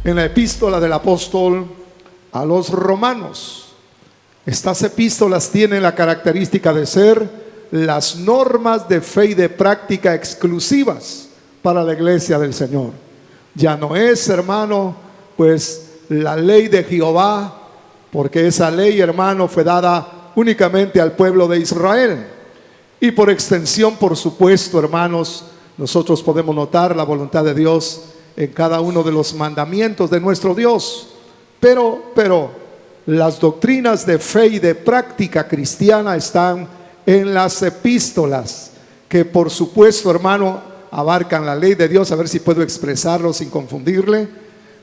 en la epístola del apóstol a los romanos. Estas epístolas tienen la característica de ser las normas de fe y de práctica exclusivas para la iglesia del Señor. Ya no es, hermano, pues la ley de Jehová, porque esa ley, hermano, fue dada únicamente al pueblo de Israel. Y por extensión, por supuesto, hermanos, nosotros podemos notar la voluntad de Dios en cada uno de los mandamientos de nuestro Dios. Pero las doctrinas de fe y de práctica cristiana están en las epístolas, que por supuesto, hermano, abarcan la ley de Dios. A ver si puedo expresarlo sin confundirle.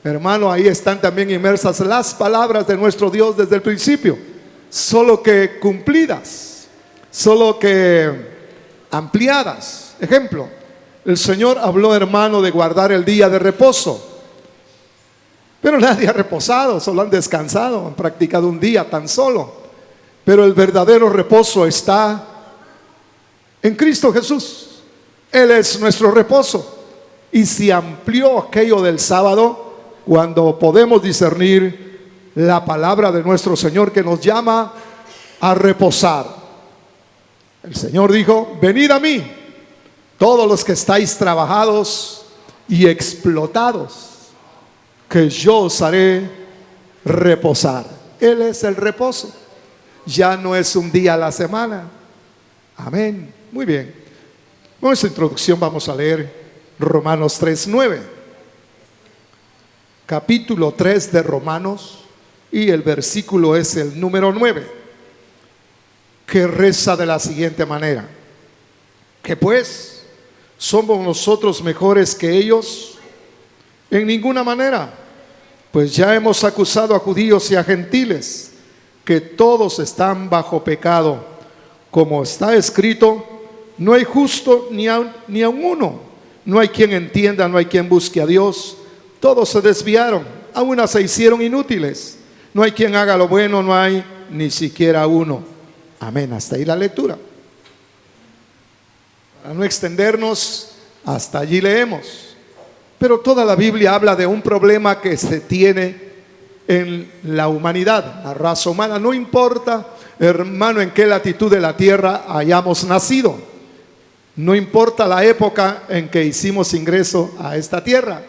Hermano, ahí están también inmersas las palabras de nuestro Dios desde el principio, solo que cumplidas, solo que ampliadas. Ejemplo, el Señor habló, hermano, de guardar el día de reposo, pero nadie ha reposado, solo han descansado, han practicado un día tan solo. Pero el verdadero reposo está en Cristo Jesús. Él es nuestro reposo. Y se amplió aquello del sábado cuando podemos discernir la palabra de nuestro Señor, que nos llama a reposar. El Señor dijo: venid a mí, todos los que estáis trabajados y explotados, que yo os haré reposar. Él es el reposo. Ya no es un día a la semana. Amén. Muy bien. Con esta introducción vamos a leer Romanos 3:9. Capítulo 3 de Romanos, y el versículo es el número 9, que reza de la siguiente manera: ¿que pues somos nosotros mejores que ellos? En ninguna manera, pues ya hemos acusado a judíos y a gentiles, que todos están bajo pecado. Como está escrito: no hay justo ni aun uno, no hay quien entienda, no hay quien busque a Dios. Todos se desviaron, a una se hicieron inútiles. No hay quien haga lo bueno, no hay ni siquiera uno. Amén. Hasta ahí la lectura. Para no extendernos, hasta allí leemos. Pero toda la Biblia habla de un problema que se tiene en la humanidad, la raza humana. No importa, hermano, en qué latitud de la tierra hayamos nacido. No importa la época en que hicimos ingreso a esta tierra.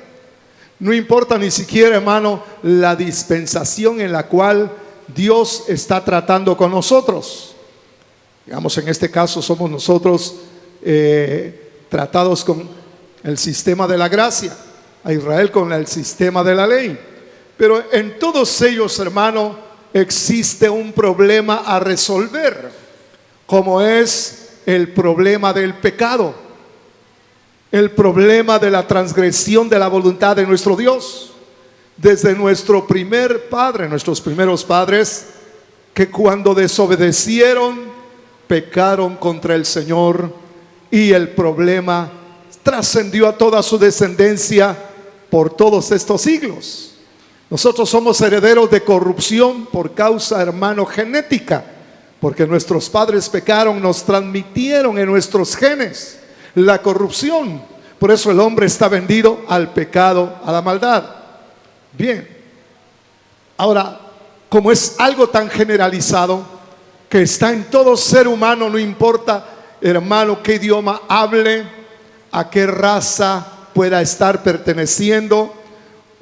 No importa ni siquiera, hermano, la dispensación en la cual Dios está tratando con nosotros. Digamos, en este caso somos nosotros tratados con el sistema de la gracia, a Israel con el sistema de la ley. Pero en todos ellos, hermano, existe un problema a resolver, como es el problema del pecado, el problema de la transgresión de la voluntad de nuestro Dios. Desde nuestro primer padre, nuestros primeros padres, que cuando desobedecieron, pecaron contra el Señor, y el problema trascendió a toda su descendencia por todos estos siglos. Nosotros somos herederos de corrupción por causa, hermano, genética, porque nuestros padres pecaron, nos transmitieron en nuestros genes la corrupción. Por eso el hombre está vendido al pecado, a la maldad. Bien, ahora, como es algo tan generalizado que está en todo ser humano, no importa, hermano, qué idioma hable, a qué raza pueda estar perteneciendo,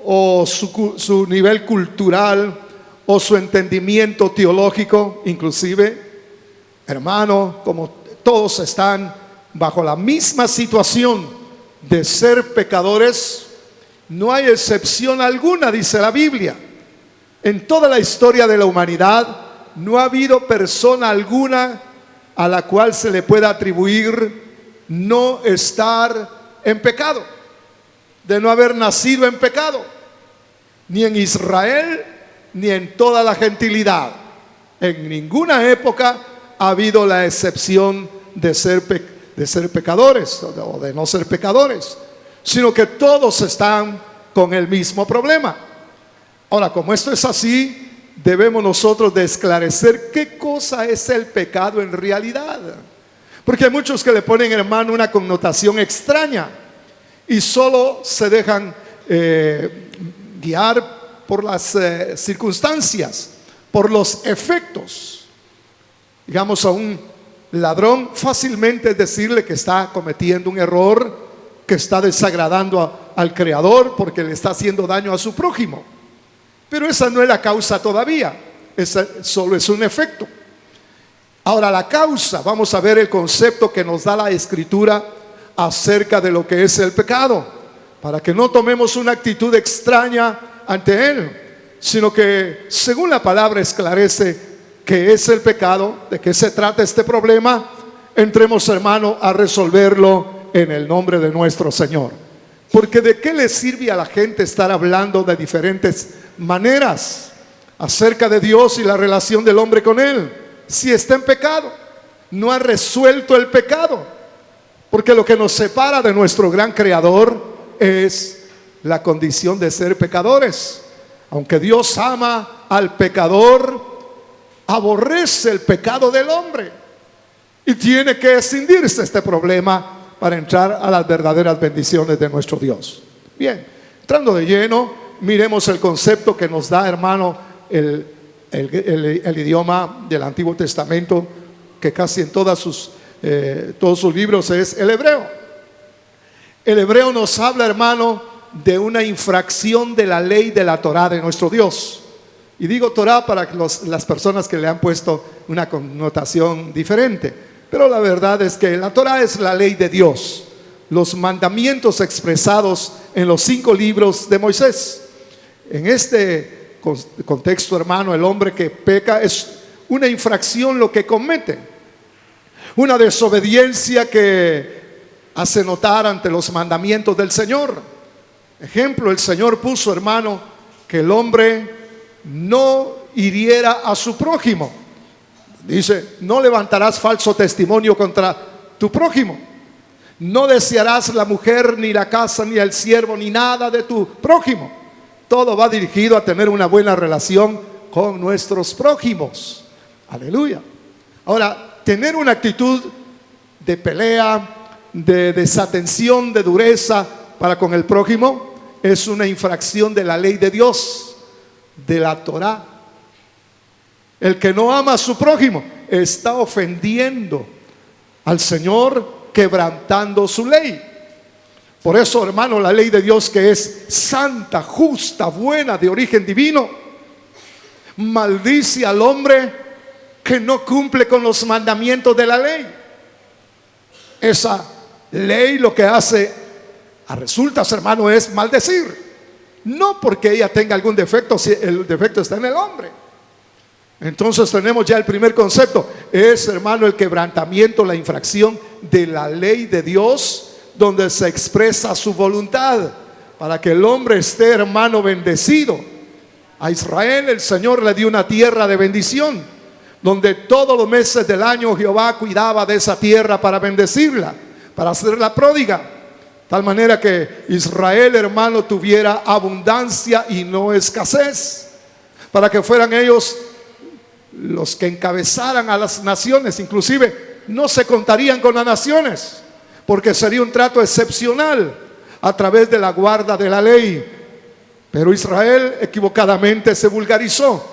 o su nivel cultural, o su entendimiento teológico, inclusive, hermano, como todos están bajo la misma situación de ser pecadores, no hay excepción alguna, dice la Biblia. En toda la historia de la humanidad no ha habido persona alguna a la cual se le pueda atribuir no estar en pecado, de no haber nacido en pecado, ni en Israel ni en toda la gentilidad. En ninguna época ha habido la excepción de ser pecadores o de no ser pecadores, sino que todos están con el mismo problema. Ahora, como esto es así, debemos nosotros de esclarecer qué cosa es el pecado en realidad, porque hay muchos que le ponen, hermano, una connotación extraña y solo se dejan guiar por las circunstancias, por los efectos. Digamos, a un ladrón fácilmente es decirle que está cometiendo un error, que está desagradando al Creador porque le está haciendo daño a su prójimo. Pero esa no es la causa todavía, esa solo es un efecto. Ahora, la causa, vamos a ver el concepto que nos da la Escritura acerca de lo que es el pecado, para que no tomemos una actitud extraña ante él, sino que según la palabra esclarece qué es el pecado, de qué se trata este problema, entremos, hermano, a resolverlo en el nombre de nuestro Señor. Porque ¿de qué le sirve a la gente estar hablando de diferentes maneras acerca de Dios y la relación del hombre con Él, si está en pecado? No ha resuelto el pecado, porque lo que nos separa de nuestro gran Creador es la condición de ser pecadores. Aunque Dios ama al pecador, aborrece el pecado del hombre y tiene que escindirse este problema para entrar a las verdaderas bendiciones de nuestro Dios. Bien, entrando de lleno, miremos el concepto que nos da, hermano, el idioma del Antiguo Testamento, que casi en todos sus libros es el hebreo. El hebreo nos habla, hermano, de una infracción de la ley de la Torá de nuestro Dios. Y digo Torá para que las personas que le han puesto una connotación diferente, pero la verdad es que la Torá es la ley de Dios, los mandamientos expresados en los 5 libros de Moisés. En este contexto, hermano, el hombre que peca es una infracción lo que comete, una desobediencia que hace notar ante los mandamientos del Señor. Ejemplo, el Señor puso, hermano, que el hombre no hiriera a su prójimo. Dice, no levantarás falso testimonio contra tu prójimo. No desearás la mujer, ni la casa, ni el siervo, ni nada de tu prójimo. Todo va dirigido a tener una buena relación con nuestros prójimos. Aleluya. Ahora, tener una actitud de pelea, de desatención, de dureza para con el prójimo es una infracción de la ley de Dios, de la Torá. El que no ama a su prójimo está ofendiendo al Señor, quebrantando su ley. Por eso, hermano, la ley de Dios, que es santa, justa, buena, de origen divino, maldice al hombre que no cumple con los mandamientos de la ley. Esa ley lo que hace a resultas, hermano, es maldecir. No porque ella tenga algún defecto, si el defecto está en el hombre. Entonces tenemos ya el primer concepto. Es, hermano, el quebrantamiento, la infracción de la ley de Dios, donde se expresa su voluntad para que el hombre esté, hermano, bendecido. A Israel el Señor le dio una tierra de bendición, donde todos los meses del año Jehová cuidaba de esa tierra para bendecirla, para hacerla pródiga, tal manera que Israel, hermano, tuviera abundancia y no escasez, para que fueran ellos los que encabezaran a las naciones. Inclusive no se contarían con las naciones, porque sería un trato excepcional a través de la guarda de la ley. Pero Israel equivocadamente se vulgarizó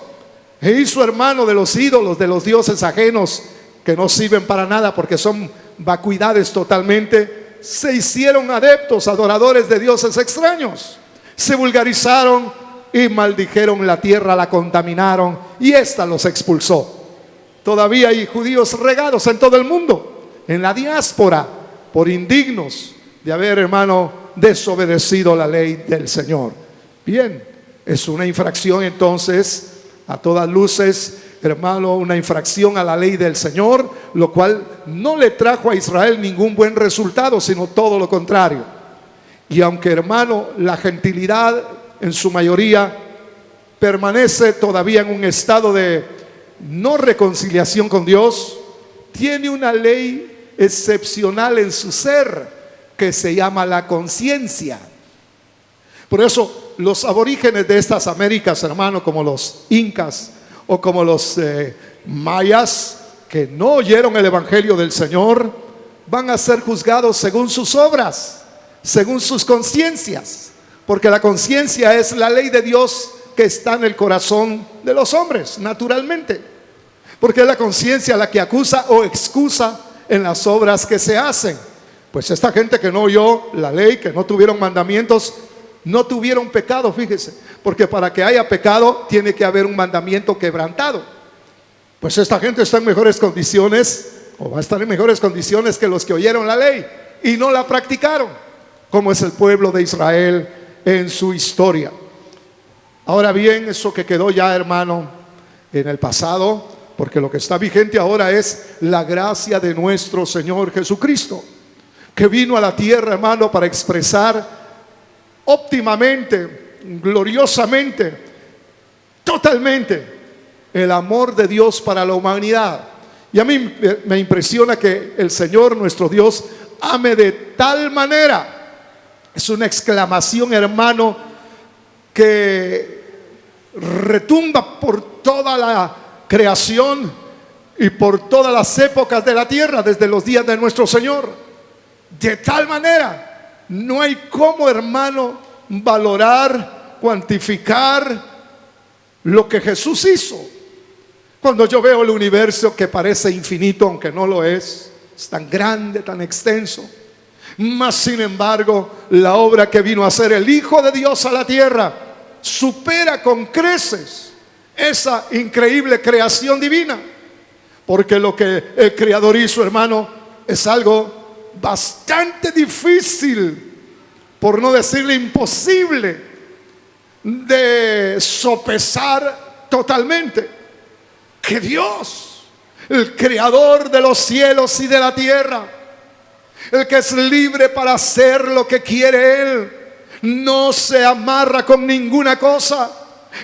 e hizo, hermano, de los ídolos, de los dioses ajenos que no sirven para nada porque son vacuidades totalmente, se hicieron adeptos, adoradores de dioses extraños. Se vulgarizaron y maldijeron la tierra, la contaminaron y ésta los expulsó. Todavía hay judíos regados en todo el mundo, en la diáspora, por indignos de haber, hermano, desobedecido la ley del Señor. Bien, es una infracción entonces, a todas luces, hermano, una infracción a la ley del Señor, lo cual no le trajo a Israel ningún buen resultado, sino todo lo contrario. Y aunque, hermano, la gentilidad en su mayoría permanece todavía en un estado de no reconciliación con Dios, tiene una ley excepcional en su ser que se llama la conciencia. Por eso los aborígenes de estas Américas, hermano, como los incas o como los mayas, que no oyeron el evangelio del Señor, van a ser juzgados según sus obras, según sus conciencias. porque la conciencia es la ley de Dios que está en el corazón de los hombres, naturalmente, porque es la conciencia la que acusa o excusa en las obras que se hacen. Pues esta gente que no oyó la ley, que no tuvieron mandamientos, no tuvieron pecado, fíjese, porque para que haya pecado tiene que haber un mandamiento quebrantado. Pues esta gente está en mejores condiciones, o va a estar en mejores condiciones que los que oyeron la ley y no la practicaron, como es el pueblo de Israel en su historia. Ahora bien, eso que quedó ya, hermano, en el pasado, porque lo que está vigente ahora es la gracia de nuestro Señor Jesucristo, que vino a la tierra, hermano, para expresar óptimamente, gloriosamente, totalmente el amor de Dios para la humanidad. Y a mí me impresiona que el Señor nuestro Dios ame de tal manera. Es una exclamación, hermano, que retumba por toda la creación y por todas las épocas de la tierra, desde los días de nuestro Señor. De tal manera, no hay cómo, hermano, valorar, cuantificar lo que Jesús hizo. Cuando yo veo el universo, que parece infinito, aunque no lo es tan grande, tan extenso, mas sin embargo, la obra que vino a hacer el Hijo de Dios a la tierra supera con creces esa increíble creación divina, porque lo que el Creador hizo, hermano, es algo bastante difícil, por no decirle imposible, de sopesar totalmente. Que Dios, el Creador de los cielos y de la tierra, el que es libre para hacer lo que quiere Él, no se amarra con ninguna cosa.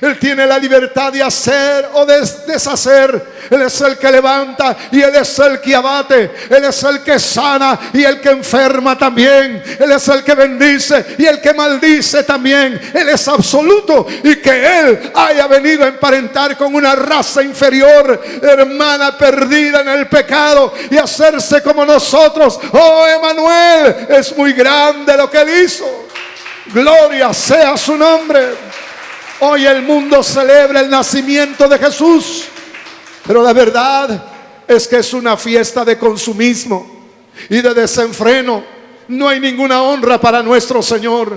Él tiene la libertad de hacer o de deshacer. Él es el que levanta y Él es el que abate. Él es el que sana y el que enferma también. Él es el que bendice y el que maldice también. Él es absoluto, y que Él haya venido a emparentar con una raza inferior, hermana, perdida en el pecado, y hacerse como nosotros. Oh, Emanuel, es muy grande lo que Él hizo. Gloria sea su nombre. Hoy el mundo celebra el nacimiento de Jesús, pero la verdad es que es una fiesta de consumismo y de desenfreno. No hay ninguna honra para nuestro Señor.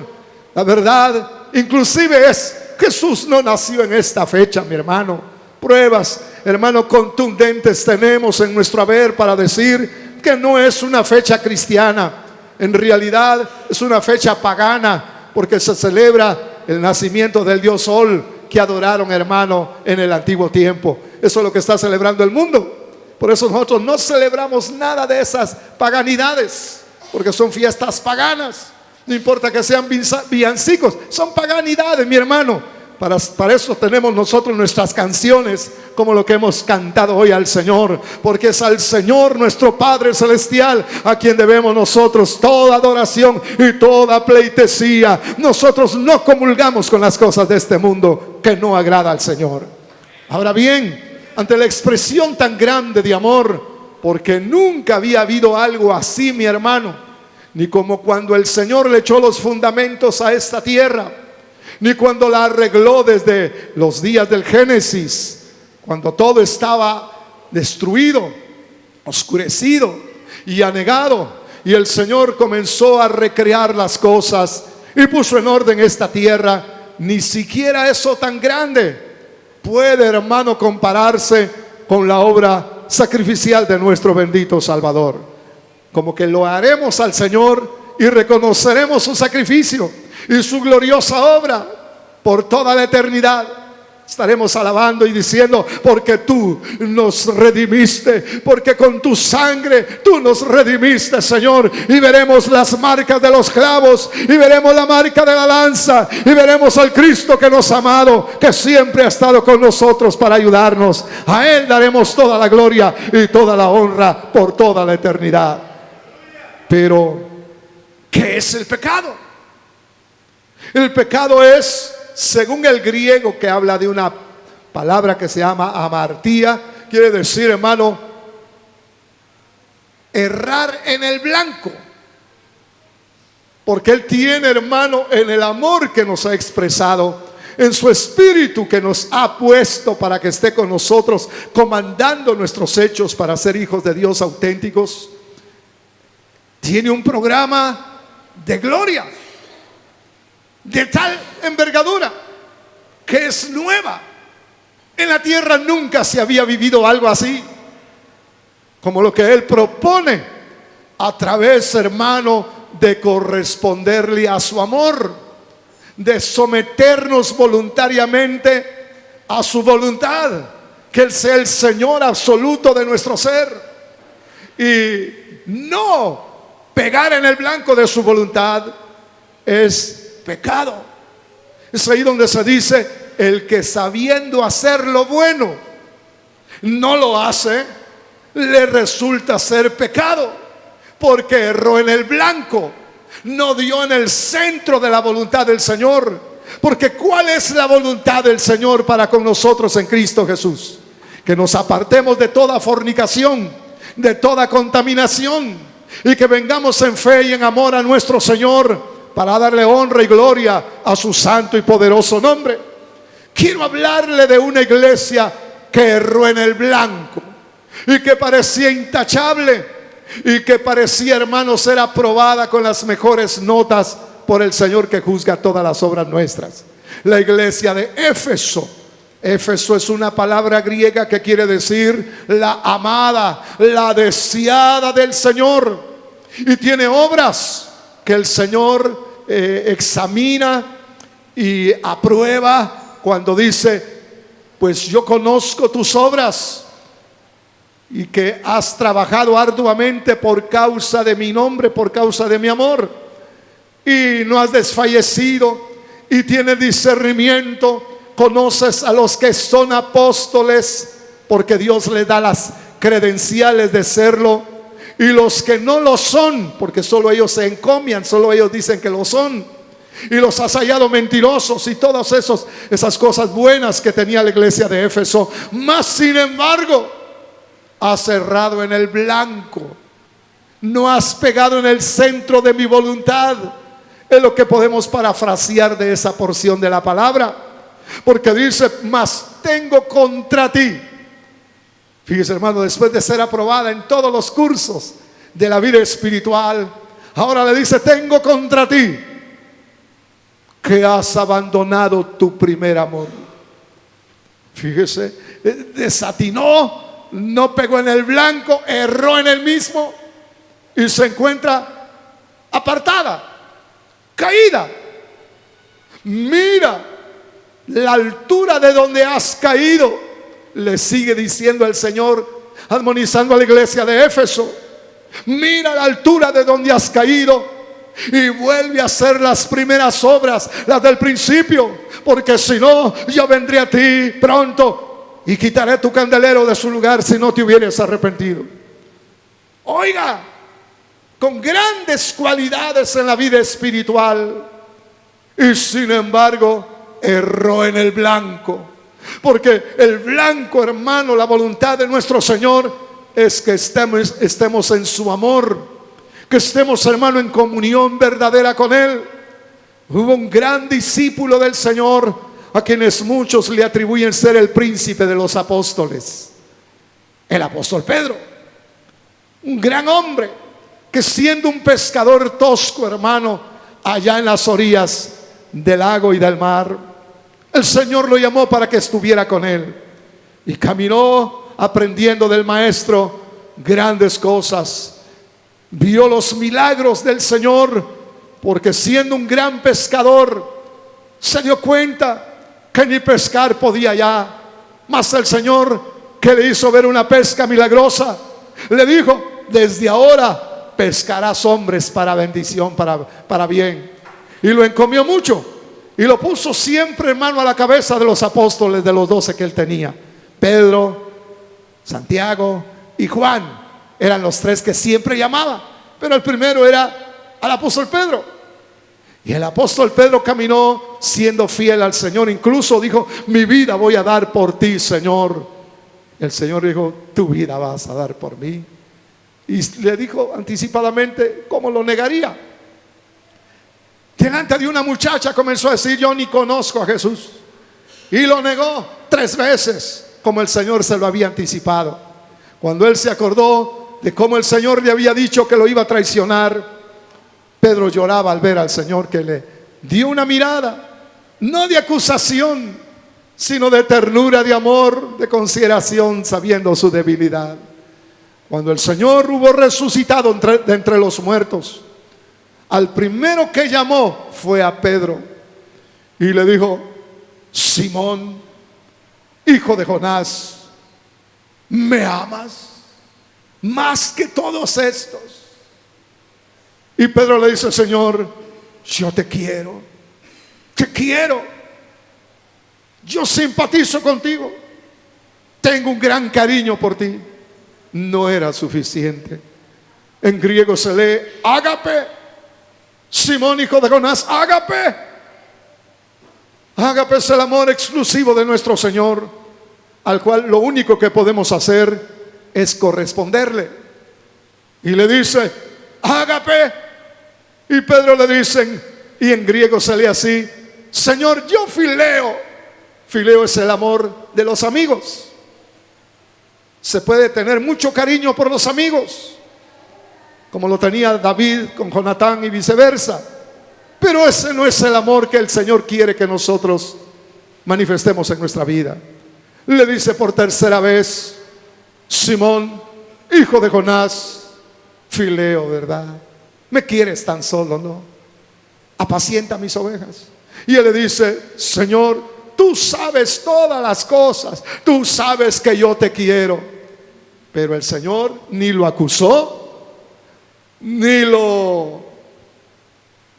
La verdad, inclusive, es Jesús no nació en esta fecha, mi hermano. Pruebas, hermano, contundentes tenemos en nuestro haber para decir que no es una fecha cristiana. En realidad es una fecha pagana, porque se celebra el nacimiento del Dios Sol, que adoraron, hermano, en el antiguo tiempo. Eso es lo que está celebrando el mundo. Por eso nosotros no celebramos nada de esas paganidades, porque son fiestas paganas. No importa que sean villancicos, son paganidades, mi hermano. Para eso tenemos nosotros nuestras canciones, como lo que hemos cantado hoy al Señor, porque es al Señor nuestro Padre Celestial a quien debemos nosotros toda adoración y toda pleitesía. Nosotros no comulgamos con las cosas de este mundo que no agrada al Señor. Ahora bien, ante la expresión tan grande de amor, porque nunca había habido algo así, mi hermano, ni como cuando el Señor le echó los fundamentos a esta tierra, ni cuando la arregló desde los días del Génesis, cuando todo estaba destruido, oscurecido y anegado, y el Señor comenzó a recrear las cosas y puso en orden esta tierra. Ni siquiera eso tan grande puede, hermano, compararse con la obra sacrificial de nuestro bendito Salvador. Como que lo haremos al Señor y reconoceremos su sacrificio y su gloriosa obra por toda la eternidad. Estaremos alabando y diciendo: porque tú nos redimiste, porque con tu sangre tú nos redimiste, Señor. Y veremos las marcas de los clavos, y veremos la marca de la lanza, y veremos al Cristo que nos ha amado, que siempre ha estado con nosotros para ayudarnos. A Él daremos toda la gloria y toda la honra por toda la eternidad. Pero, ¿qué es el pecado? El pecado es, según el griego, que habla de una palabra que se llama amartía, quiere decir, hermano, errar en el blanco. porque Él tiene, hermano, en el amor que nos ha expresado, en su Espíritu que nos ha puesto para que esté con nosotros, comandando nuestros hechos para ser hijos de Dios auténticos. Tiene un programa de gloria, de tal envergadura, que es nueva. En la tierra nunca se había vivido algo así, como lo que Él propone a través, hermano, de corresponderle a su amor, de someternos voluntariamente a su voluntad, que Él sea el Señor absoluto de nuestro ser, y no pegar en el blanco de su voluntad es pecado. Es ahí donde se dice: el que sabiendo hacer lo bueno no lo hace, le resulta ser pecado, porque erró en el blanco, no dio en el centro de la voluntad del Señor. Porque ¿cuál es la voluntad del Señor para con nosotros en Cristo Jesús? Que nos apartemos de toda fornicación, de toda contaminación, y que vengamos en fe y en amor a nuestro Señor, para darle honra y gloria a su santo y poderoso nombre. Quiero hablarle de una iglesia que erró en el blanco y que parecía intachable y que parecía, hermano, ser aprobada con las mejores notas por el Señor que juzga todas las obras nuestras. La iglesia de Éfeso. Éfeso es una palabra griega que quiere decir la amada, la deseada del Señor, y tiene obras que el Señor examina y aprueba cuando dice: pues yo conozco tus obras y que has trabajado arduamente por causa de mi nombre, por causa de mi amor, y no has desfallecido, y tienes discernimiento, conoces a los que son apóstoles, porque Dios les da las credenciales de serlo, y los que no lo son, porque solo ellos se encomian, solo ellos dicen que lo son, y los has hallado mentirosos, y todas esas cosas buenas que tenía la iglesia de Éfeso. Mas sin embargo, has cerrado en el blanco, no has pegado en el centro de mi voluntad. Es lo que podemos parafrasear de esa porción de la palabra, porque dice: mas tengo contra ti. Fíjese, hermano, después de ser aprobada en todos los cursos de la vida espiritual, ahora le dice: tengo contra ti que has abandonado tu primer amor. Fíjese, desatinó, no pegó en el blanco, erró en el mismo, y se encuentra apartada, caída. Mira la altura de donde has caído, le sigue diciendo el Señor, admonizando a la iglesia de Éfeso. Mira la altura de donde has caído y vuelve a hacer las primeras obras, las del principio, porque si no, yo vendré a ti pronto y quitaré tu candelero de su lugar si no te hubieras arrepentido. Oiga, con grandes cualidades en la vida espiritual, y sin embargo erró en el blanco. Porque el blanco, hermano, la voluntad de nuestro Señor es que estemos en su amor, que estemos, hermano, en comunión verdadera con Él. Hubo un gran discípulo del Señor a quienes muchos le atribuyen ser el príncipe de los apóstoles, el apóstol Pedro. Un gran hombre que, siendo un pescador tosco, hermano, allá en las orillas del lago y del mar, el Señor lo llamó para que estuviera con Él, y caminó aprendiendo del Maestro grandes cosas. Vio los milagros del Señor, porque siendo un gran pescador se dio cuenta que ni pescar podía ya. Mas el Señor, que le hizo ver una pesca milagrosa, le dijo: desde ahora pescarás hombres para bendición, para bien. Y lo encomió mucho, y lo puso siempre, hermano, a la cabeza de los apóstoles, de los 12 que él tenía. Pedro, Santiago y Juan eran los 3 que siempre llamaba, pero el primero era al apóstol Pedro. Y el apóstol Pedro caminó siendo fiel al Señor. Incluso dijo: mi vida voy a dar por ti, Señor. El Señor dijo: tu vida vas a dar por mí. Y le dijo anticipadamente cómo lo negaría. delante de una muchacha comenzó a decir: yo ni conozco a Jesús. Y lo negó 3 veces, como el Señor se lo había anticipado. Cuando él se acordó de cómo el Señor le había dicho que lo iba a traicionar, Pedro lloraba al ver al Señor, que le dio una mirada, no de acusación, sino de ternura, de amor, de consideración, sabiendo su debilidad. Cuando el Señor hubo resucitado de entre los muertos, al primero que llamó fue a Pedro y le dijo: Simón, hijo de Jonás, ¿me amas más que todos estos? Y Pedro le dice: Señor, yo te quiero, yo simpatizo contigo, tengo un gran cariño por ti. No era suficiente. En griego se lee ágape. Simón, hijo de Jonás, ágape. Ágape es el amor exclusivo de nuestro Señor, al cual lo único que podemos hacer es corresponderle. Y le dice: ágape. Y Pedro le dicen, y en griego se lee así: Señor, yo fileo. Fileo es el amor de los amigos. Se puede tener mucho cariño por los amigos, como lo tenía David con Jonatán y viceversa, pero ese no es el amor que el Señor quiere que nosotros manifestemos en nuestra vida. Le dice por 3ª vez: Simón, hijo de Jonás, fileo, ¿verdad? Me quieres tan solo, ¿no? Apacienta mis ovejas. Y él le dice: Señor, tú sabes todas las cosas, tú sabes que yo te quiero. Pero el Señor ni lo acusó, ni lo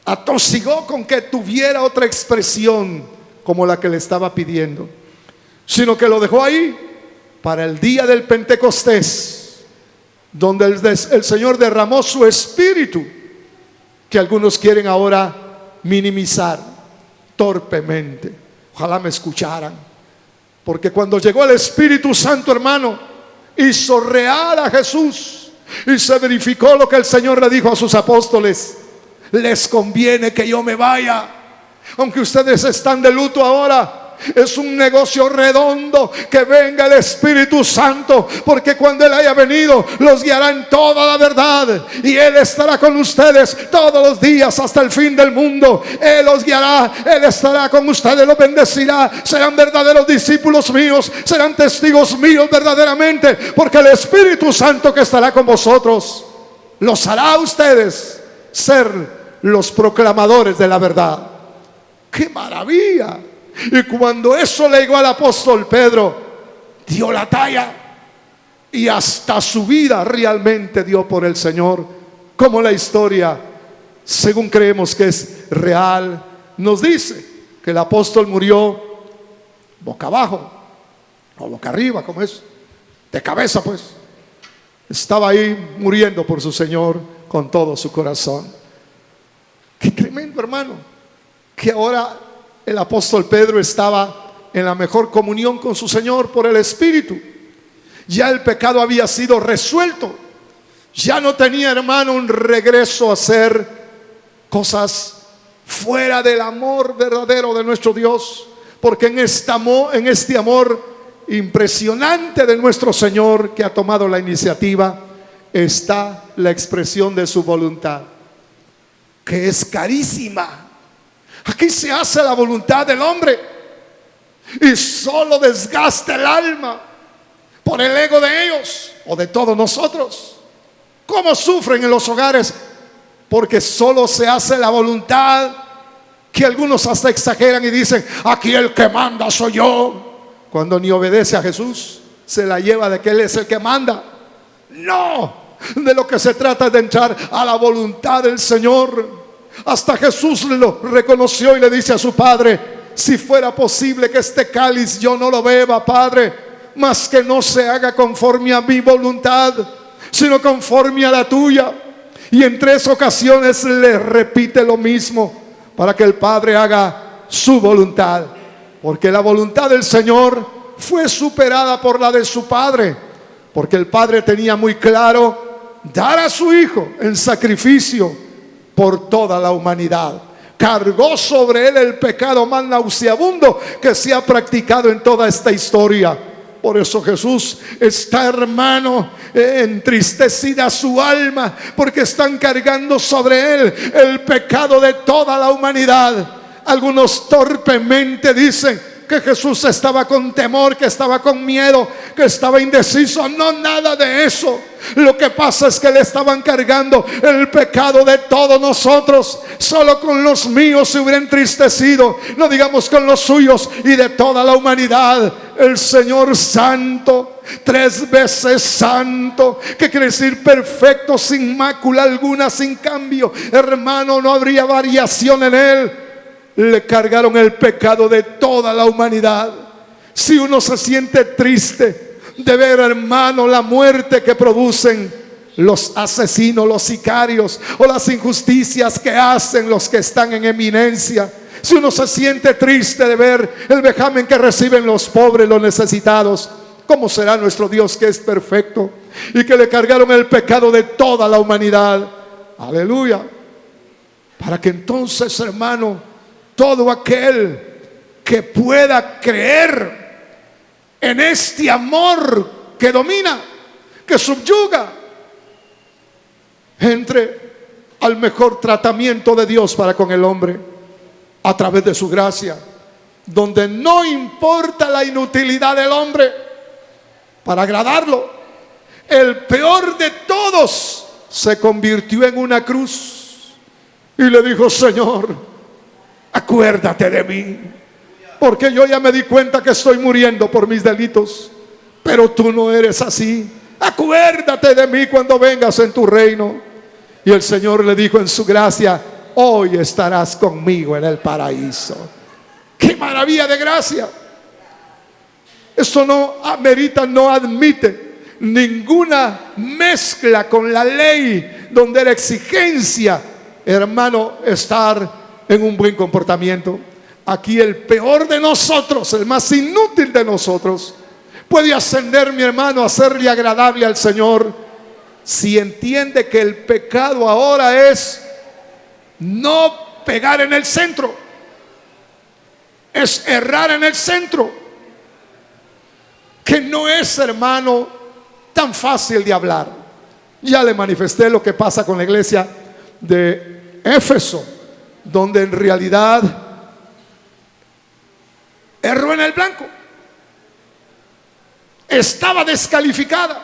atosigó con que tuviera otra expresión como la que le estaba pidiendo, sino que lo dejó ahí para el día del Pentecostés, donde el Señor derramó su espíritu, que algunos quieren ahora minimizar torpemente. Ojalá me escucharan, porque cuando llegó el Espíritu Santo, hermano, hizo real a Jesús, y se verificó lo que el Señor le dijo a sus apóstoles: les conviene que yo me vaya, aunque ustedes están de luto ahora. Es un negocio redondo que venga el Espíritu Santo, porque cuando Él haya venido los guiará en toda la verdad, y Él estará con ustedes todos los días hasta el fin del mundo. Él los guiará, Él estará con ustedes, los bendecirá, serán verdaderos discípulos míos, serán testigos míos verdaderamente, porque el Espíritu Santo que estará con vosotros los hará a ustedes ser los proclamadores de la verdad. ¡Qué maravilla! Y cuando eso le llegó al apóstol Pedro, dio la talla, y hasta su vida realmente dio por el Señor, como la historia, según creemos que es real, nos dice que el apóstol murió boca abajo o boca arriba, como es, de cabeza pues. Estaba ahí muriendo por su Señor con todo su corazón. Qué tremendo, hermano, que ahora el apóstol Pedro estaba en la mejor comunión con su Señor por el Espíritu. Ya el pecado había sido resuelto. Ya no tenía, hermano, un regreso a hacer cosas fuera del amor verdadero de nuestro Dios, porque en este amor impresionante de nuestro Señor, que ha tomado la iniciativa, está la expresión de su voluntad, que es carísima. Aquí se hace la voluntad del hombre, y solo desgasta el alma por el ego de ellos o de todos nosotros. ¿Cómo sufren en los hogares? Porque solo se hace la voluntad, que algunos hasta exageran y dicen: aquí el que manda soy yo, cuando ni obedece a Jesús. Se la lleva de que Él es el que manda. No, de lo que se trata es de entrar a la voluntad del Señor. Hasta Jesús lo reconoció y le dice a su Padre: si fuera posible que este cáliz yo no lo beba, Padre, mas que no se haga conforme a mi voluntad, sino conforme a la tuya. Y en 3 ocasiones le repite lo mismo, para que el Padre haga su voluntad, porque la voluntad del Señor fue superada por la de su Padre, porque el Padre tenía muy claro dar a su Hijo en sacrificio por toda la humanidad. cargó sobre él el pecado más nauseabundo que se ha practicado en toda esta historia. Por eso Jesús está, hermano, entristecida su alma, porque están cargando sobre él el pecado de toda la humanidad. Algunos torpemente dicen que Jesús estaba con temor, que estaba con miedo, que estaba indeciso. No, nada de eso. Lo que pasa es que le estaban cargando el pecado de todos nosotros. Solo con los míos se hubiera entristecido, no digamos con los suyos, y de toda la humanidad. El Señor santo, 3 veces santo, que quiere decir perfecto, sin mácula alguna, sin cambio, hermano, no habría variación en él. Le cargaron el pecado de toda la humanidad. Si uno se siente triste de ver, hermano, la muerte que producen los asesinos, los sicarios, o las injusticias que hacen los que están en eminencia, si uno se siente triste de ver el vejamen que reciben los pobres, los necesitados, ¿cómo será nuestro Dios, que es perfecto y que le cargaron el pecado de toda la humanidad? Aleluya. Para que entonces, hermano, todo aquel que pueda creer en este amor que domina, que subyuga, entre al mejor tratamiento de Dios para con el hombre a través de su gracia, donde no importa la inutilidad del hombre para agradarlo. El peor de todos se convirtió en una cruz y le dijo: Señor, acuérdate de mí, porque yo ya me di cuenta que estoy muriendo por mis delitos, pero tú no eres así. Acuérdate de mí cuando vengas en tu reino. Y el Señor le dijo en su gracia: hoy estarás conmigo en el paraíso. ¡Qué maravilla de gracia! Eso no amerita, no admite ninguna mezcla con la ley, donde era exigencia, hermano, estar en un buen comportamiento. Aquí el peor de nosotros, el más inútil de nosotros, puede ascender, mi hermano, a serle agradable al Señor, si entiende que el pecado ahora es no pegar en el centro, es errar en el centro, que no es, hermano, tan fácil de hablar. Ya le manifesté lo que pasa con la iglesia de Éfeso, donde en realidad erró en el blanco, estaba descalificada,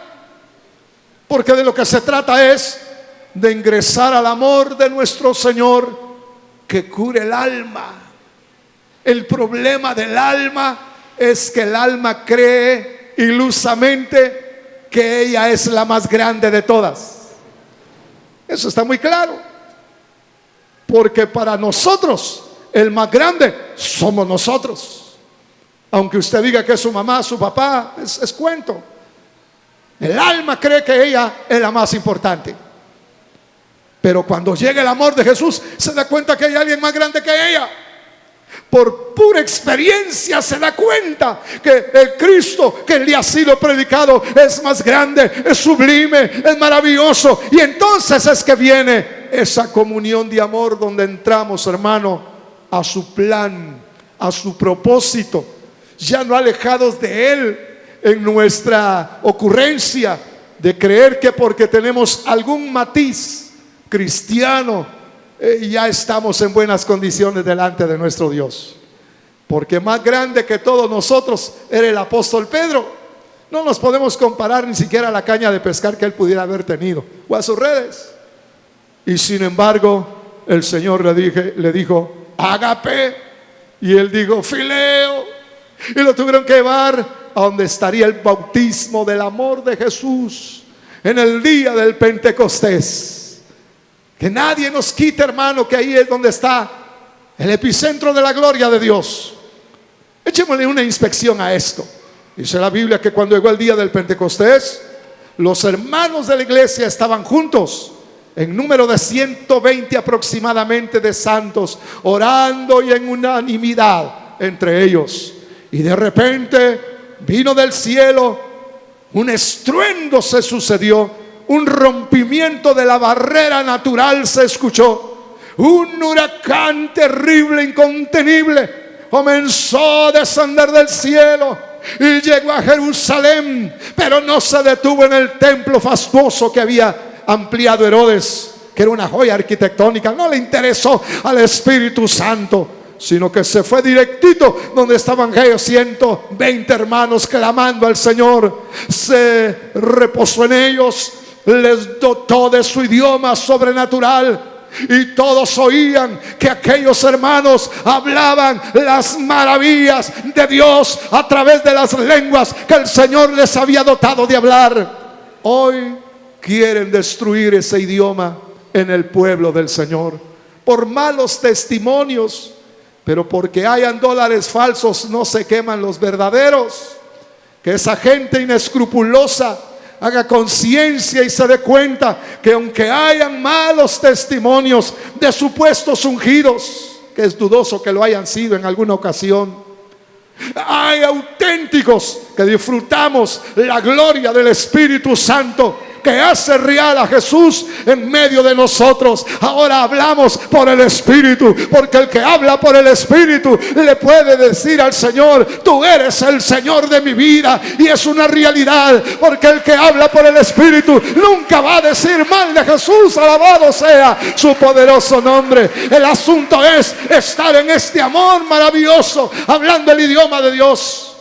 porque de lo que se trata es de ingresar al amor de nuestro Señor, que cure el alma. El problema del alma es que el alma cree ilusamente que ella es la más grande de todas. Eso está muy claro, porque para nosotros el más grande somos nosotros. Aunque usted diga que es su mamá, su papá, es cuento. El alma cree que ella es la más importante, pero cuando llega el amor de Jesús, se da cuenta que hay alguien más grande que ella. Por pura experiencia se da cuenta que el Cristo que le ha sido predicado es más grande, es sublime, es maravilloso. Y entonces es que viene esa comunión de amor, donde entramos, hermano, a su plan, a su propósito, ya no alejados de Él en nuestra ocurrencia de creer que porque tenemos algún matiz cristiano, ya estamos en buenas condiciones delante de nuestro Dios. Porque más grande que todos nosotros era el apóstol Pedro. No nos podemos comparar ni siquiera a la caña de pescar que él pudiera haber tenido, o a sus redes. Y sin embargo, el Señor le dijo ágape, y él dijo fileo, y lo tuvieron que llevar a donde estaría el bautismo del amor de Jesús en el día del Pentecostés. Que nadie nos quite, hermano, que ahí es donde está el epicentro de la gloria de Dios. Echémosle una inspección a esto. Dice la Biblia que cuando llegó el día del Pentecostés, los hermanos de la iglesia estaban juntos, en número de 120 aproximadamente de santos, orando y en unanimidad entre ellos. Y de repente vino del cielo un estruendo, se sucedió, un rompimiento de la barrera natural se escuchó, un huracán terrible, incontenible, comenzó a descender del cielo y llegó a Jerusalén, pero no se detuvo en el templo fastuoso que había ampliado Herodes, que era una joya arquitectónica. No le interesó al Espíritu Santo, sino que se fue directito donde estaban aquellos 120 hermanos clamando al Señor. Se reposó en ellos, les dotó de su idioma sobrenatural, y todos oían que aquellos hermanos hablaban las maravillas de Dios a través de las lenguas que el Señor les había dotado de hablar. Hoy quieren destruir ese idioma en el pueblo del Señor por malos testimonios, pero porque hayan dólares falsos no se queman los verdaderos. Que esa gente inescrupulosa haga conciencia y se dé cuenta que aunque hayan malos testimonios de supuestos ungidos, que es dudoso que lo hayan sido en alguna ocasión, hay auténticos que disfrutamos la gloria del Espíritu Santo, que hace real a Jesús en medio de nosotros. Ahora hablamos por el Espíritu, porque el que habla por el Espíritu le puede decir al Señor: tú eres el Señor de mi vida. Y es una realidad, porque el que habla por el Espíritu nunca va a decir mal de Jesús. Alabado sea su poderoso nombre. El asunto es estar en este amor maravilloso, hablando el idioma de Dios,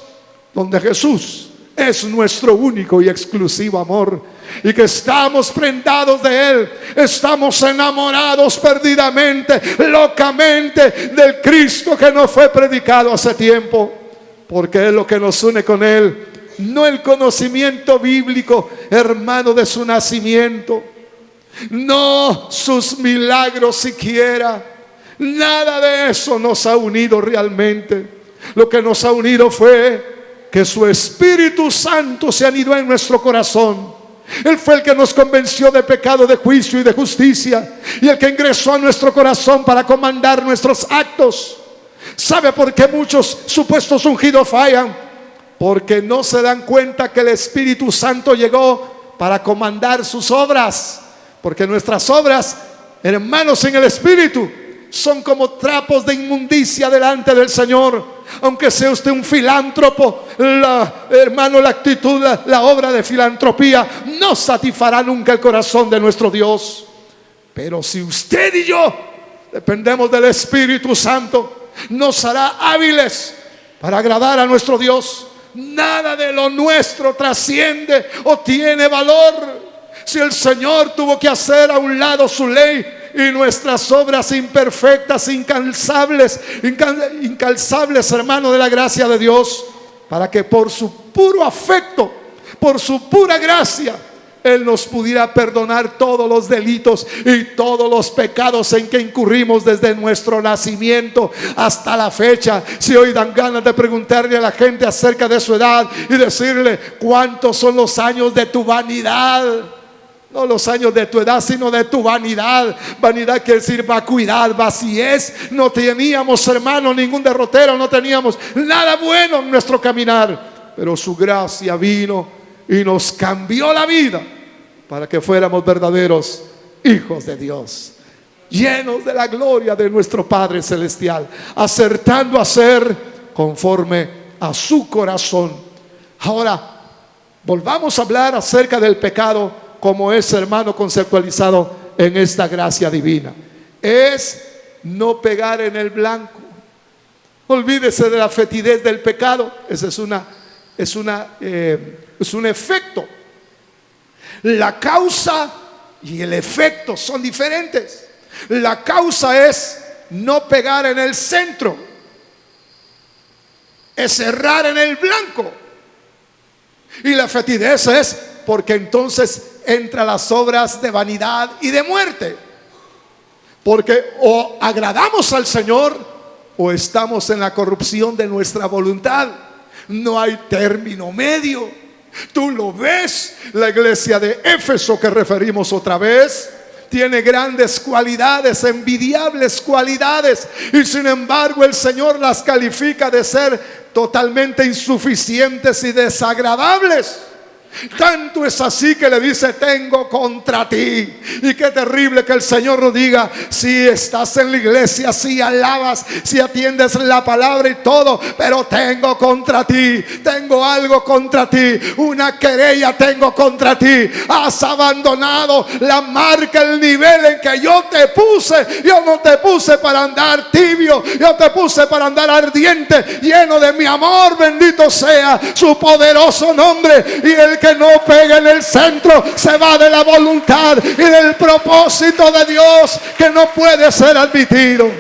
donde Jesús es nuestro único y exclusivo amor, y que estamos prendados de Él, estamos enamorados perdidamente, locamente del Cristo que nos fue predicado hace tiempo, porque es lo que nos une con Él, no el conocimiento bíblico, hermano, de su nacimiento, no sus milagros siquiera. Nada de eso nos ha unido realmente. Lo que nos ha unido fue que su Espíritu Santo se anidó en nuestro corazón. Él fue el que nos convenció de pecado, de juicio y de justicia, y el que ingresó a nuestro corazón para comandar nuestros actos. ¿Sabe por qué muchos supuestos ungidos fallan? Porque no se dan cuenta que el Espíritu Santo llegó para comandar sus obras. Porque nuestras obras, hermanos, en el Espíritu son como trapos de inmundicia delante del Señor. Aunque sea usted un filántropo, hermano, la actitud, la obra de filantropía no satisfará nunca el corazón de nuestro Dios. Pero si usted y yo dependemos del Espíritu Santo, nos hará hábiles para agradar a nuestro Dios. Nada de lo nuestro trasciende o tiene valor. Si el Señor tuvo que hacer a un lado su ley y nuestras obras imperfectas, incalzables, hermano, de la gracia de Dios, para que por su puro afecto, por su pura gracia, Él nos pudiera perdonar todos los delitos y todos los pecados en que incurrimos desde nuestro nacimiento hasta la fecha. Si hoy dan ganas de preguntarle a la gente acerca de su edad y decirle: ¿cuántos son los años de tu vanidad? No los años de tu edad, sino de tu vanidad. Vanidad quiere decir vacuidad, vaciez. No teníamos, hermano, ningún derrotero, no teníamos nada bueno en nuestro caminar, pero su gracia vino y nos cambió la vida para que fuéramos verdaderos hijos de Dios, llenos de la gloria de nuestro Padre Celestial, acertando a ser conforme a su corazón. Ahora, volvamos a hablar acerca del pecado, como es, hermano, conceptualizado en esta gracia divina. Es no pegar en el blanco. Olvídese de la fetidez del pecado. Ese es un efecto. La causa y el efecto son diferentes. La causa es no pegar en el centro, es errar en el blanco. Y la fetidez es porque entonces entra las obras de vanidad y de muerte. Porque o agradamos al Señor o estamos en la corrupción de nuestra voluntad. No hay término medio. Tú lo ves. La iglesia de Éfeso, que referimos otra vez, tiene grandes cualidades, envidiables cualidades, y sin embargo el Señor las califica de ser totalmente insuficientes y desagradables. Tanto es así que le dice: tengo contra ti. Y qué terrible que el Señor nos diga: si estás en la iglesia, si alabas, si atiendes la palabra y todo, pero tengo contra ti, tengo algo contra ti, una querella tengo contra ti. Has abandonado la marca, el nivel en que yo te puse. Yo no te puse para andar tibio, yo te puse para andar ardiente, lleno de mi amor. Bendito sea su poderoso nombre. Y el que no pega en el centro se va de la voluntad y del propósito de Dios, que no puede ser admitido.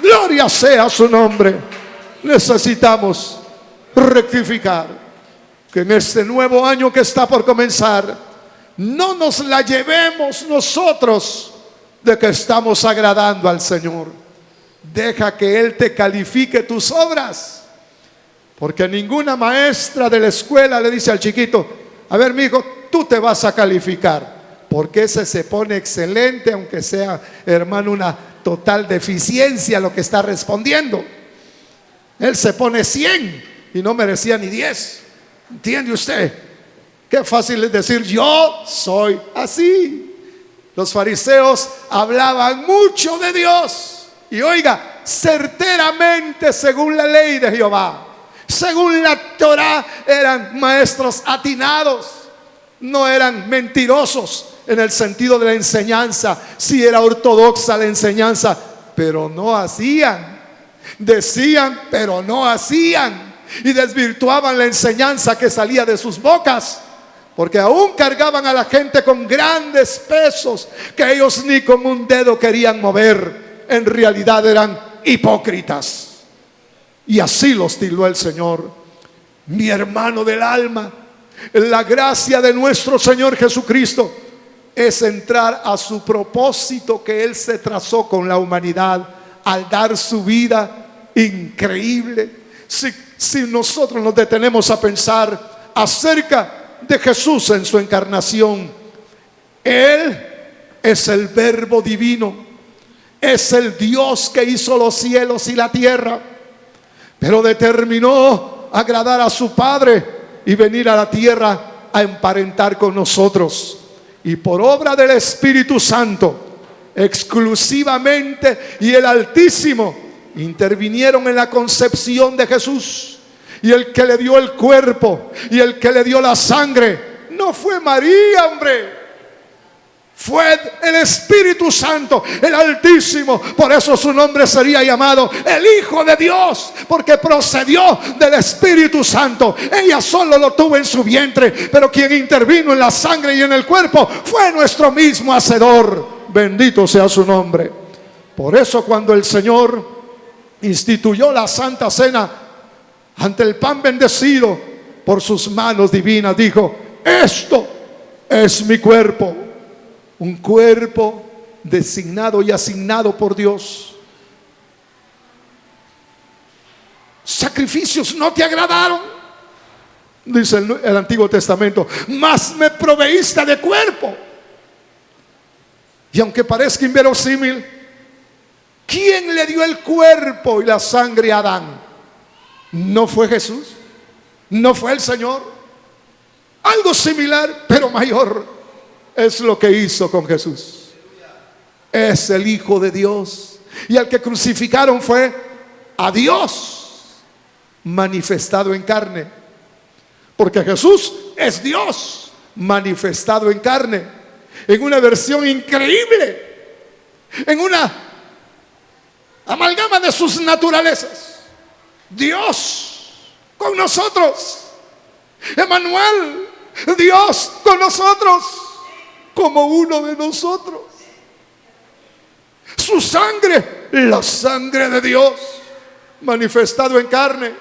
Gloria sea su nombre. Necesitamos rectificar, que en este nuevo año que está por comenzar, no nos la llevemos nosotros de que estamos agradando al Señor. Deja que Él te califique tus obras. Porque ninguna maestra de la escuela le dice al chiquito: a ver, mijo, tú te vas a calificar. Porque ese se pone excelente, aunque sea, hermano, una total deficiencia lo que está respondiendo. Él se pone 100 y no merecía ni 10. ¿Entiende usted? Qué fácil es decir: yo soy así. Los fariseos hablaban mucho de Dios. Y oiga, certeramente según la ley de Jehová, según la Torá, eran maestros atinados. No eran mentirosos en el sentido de la enseñanza. Sí era ortodoxa la enseñanza, pero no hacían. Decían, pero no hacían. Y desvirtuaban la enseñanza que salía de sus bocas, porque aún cargaban a la gente con grandes pesos que ellos ni con un dedo querían mover. En realidad eran hipócritas. Y así los tildó el Señor. Mi hermano del alma, la gracia de nuestro Señor Jesucristo es entrar a su propósito que Él se trazó con la humanidad al dar su vida increíble. Si nosotros nos detenemos a pensar acerca de Jesús en su encarnación, Él es el Verbo divino, es el Dios que hizo los cielos y la tierra, pero determinó agradar a su Padre y venir a la tierra a emparentar con nosotros. Y por obra del Espíritu Santo, exclusivamente, y el Altísimo intervinieron en la concepción de Jesús. Y el que le dio el cuerpo y el que le dio la sangre no fue María, hombre. Fue el Espíritu Santo, el Altísimo. Por eso su nombre sería llamado el Hijo de Dios, porque procedió del Espíritu Santo. Ella solo lo tuvo en su vientre, pero quien intervino en la sangre y en el cuerpo fue nuestro mismo Hacedor. Bendito sea su nombre. Por eso cuando el Señor instituyó la Santa Cena, ante el pan bendecido por sus manos divinas, dijo: esto es mi cuerpo. Un cuerpo designado y asignado por Dios. Sacrificios no te agradaron, dice el Antiguo Testamento, mas me proveíste de cuerpo. Y aunque parezca inverosímil, ¿quién le dio el cuerpo y la sangre a Adán? ¿No fue Jesús? ¿No fue el Señor? Algo similar, pero mayor, es lo que hizo con Jesús. Es el Hijo de Dios. Y al que crucificaron fue a Dios manifestado en carne, porque Jesús es Dios manifestado en carne, en una versión increíble, en una amalgama de sus naturalezas. Dios con nosotros, Emmanuel, Dios con nosotros, como uno de nosotros. Su sangre, la sangre de Dios manifestado en carne,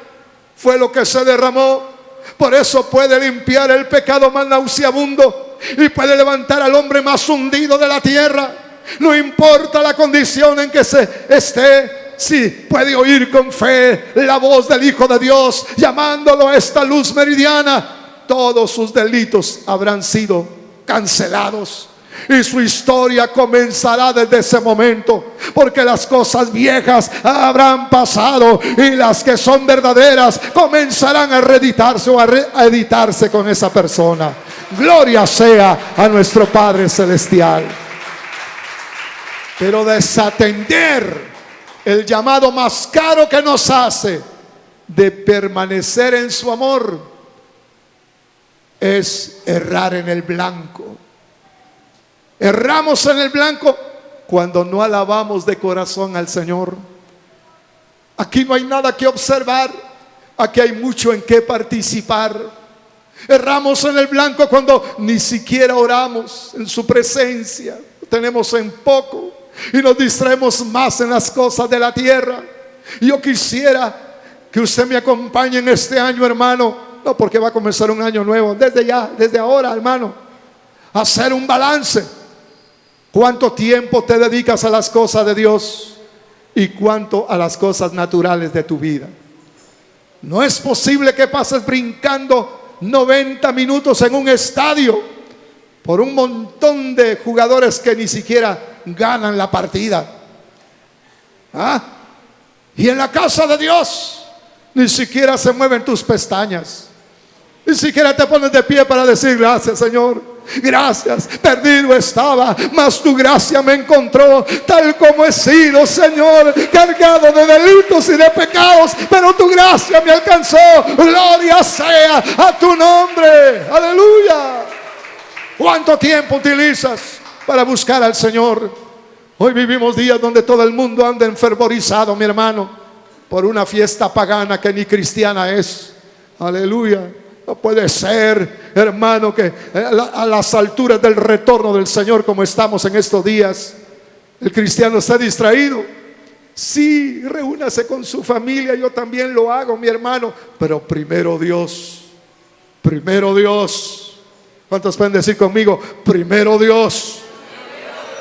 fue lo que se derramó. Por eso puede limpiar el pecado más nauseabundo y puede levantar al hombre más hundido de la tierra. No importa la condición en que se esté, si puede oír con fe la voz del Hijo de Dios llamándolo a esta luz meridiana, todos sus delitos habrán sido cancelados. Y su historia comenzará desde ese momento, porque las cosas viejas habrán pasado y las que son verdaderas comenzarán a reeditarse o a editarse con esa persona. Gloria sea a nuestro Padre Celestial. Pero desatender el llamado más caro que nos hace de permanecer en su amor es errar en el blanco. Erramos en el blanco cuando no alabamos de corazón al Señor. Aquí no hay nada que observar, aquí hay mucho en qué participar. Erramos en el blanco cuando ni siquiera oramos en su presencia, tenemos en poco y nos distraemos más en las cosas de la tierra. Yo quisiera que usted me acompañe en este año, hermano, no porque va a comenzar un año nuevo, desde ya, desde ahora, hermano, a hacer un balance. ¿Cuánto tiempo te dedicas a las cosas de Dios y cuánto a las cosas naturales de tu vida? No es posible que pases brincando 90 minutos en un estadio por un montón de jugadores que ni siquiera ganan la partida. Y en la casa de Dios ni siquiera se mueven tus pestañas, ni siquiera te pones de pie para decir gracias, Señor. Gracias, perdido estaba, mas tu gracia me encontró, tal como he sido, Señor, cargado de delitos y de pecados, pero tu gracia me alcanzó. Gloria sea a tu nombre, aleluya. ¿Cuánto tiempo utilizas para buscar al Señor? Hoy vivimos días donde todo el mundo anda enfervorizado, mi hermano, por una fiesta pagana que ni cristiana es. Aleluya. No puede ser, hermano, que a las alturas del retorno del Señor, como estamos en estos días, el cristiano está distraído. Sí, reúnase con su familia, yo también lo hago, mi hermano, pero primero Dios. Primero Dios. ¿Cuántos pueden decir conmigo? Primero Dios.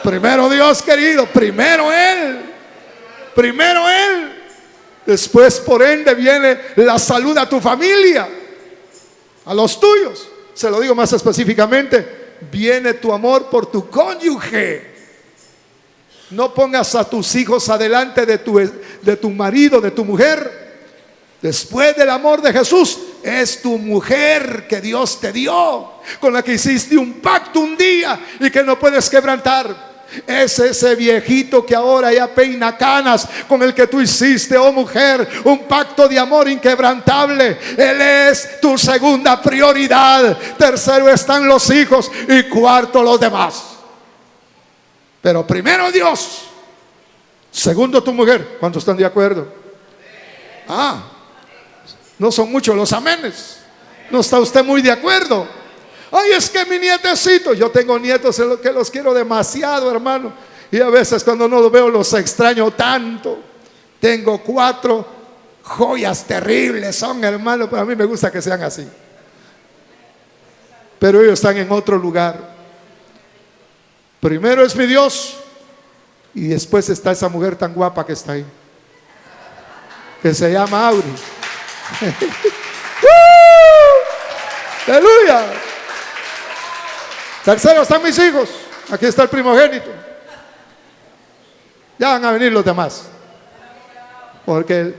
Primero Dios, querido. Primero Él. Primero Él. Después, por ende, viene la salud a tu familia, a los tuyos. Se lo digo más específicamente, viene tu amor por tu cónyuge. No pongas a tus hijos adelante de tu marido, de tu mujer. Después del amor de Jesús, es tu mujer que Dios te dio, con la que hiciste un pacto un día y que no puedes quebrantar. Es ese viejito que ahora ya peina canas, con el que tú hiciste, oh mujer, un pacto de amor inquebrantable. Él es tu segunda prioridad. Tercero están los hijos y cuarto los demás. Pero primero Dios, segundo tu mujer. ¿Cuántos están de acuerdo? No son muchos los amenes. ¿No está usted muy de acuerdo? Ay, es que mi nietecito, yo tengo nietos en los que los quiero demasiado, hermano, y a veces cuando no los veo los extraño tanto. Tengo 4 joyas terribles, son, hermano, pero a mí me gusta que sean así. Pero ellos están en otro lugar. Primero es mi Dios y después está esa mujer tan guapa que está ahí, que se llama Auri. ¡Aleluya! Tercero están mis hijos. Aquí está el primogénito. Ya van a venir los demás, porque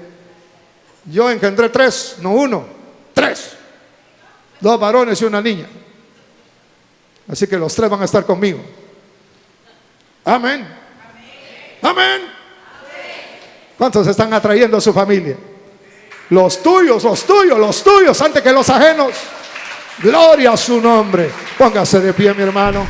yo engendré 3, no 1, 3. 2 varones y una niña. Así que los 3 van a estar conmigo. Amén. Amén. ¿Cuántos están atrayendo a su familia? Los tuyos, los tuyos, los tuyos, antes que los ajenos. Gloria a su nombre. Póngase de pie, mi hermano.